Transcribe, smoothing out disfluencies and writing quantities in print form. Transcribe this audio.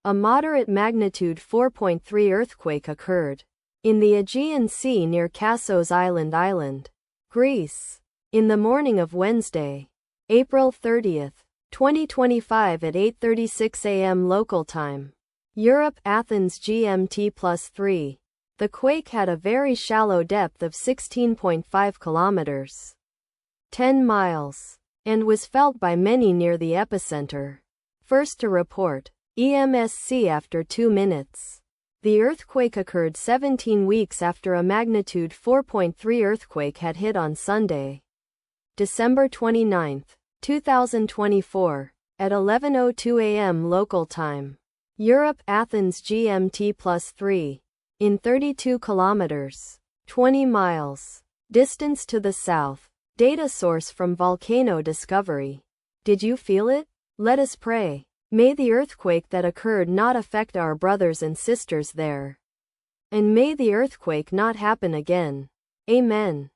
A moderate magnitude 4.3 earthquake occurred in the Aegean Sea near Kasos Island, Greece, in the morning of Wednesday, April 30, 2025 at 8:36 a.m. local time. Europe, Athens GMT +3. The quake had a very shallow depth of 16.5 kilometers, 10 miles, and was felt by many near the epicenter. First to report, EMSC after 2 minutes. The earthquake occurred 17 weeks after a magnitude 4.3 earthquake had hit on Sunday, December 29, 2024, at 11:02 a.m. local time. Europe, Athens GMT +3. In 32 kilometers, 20 miles, distance to the south. Data source from volcano discovery. Did you feel it? Let us pray. May the earthquake that occurred not affect our brothers and sisters there. And may the earthquake not happen again. Amen.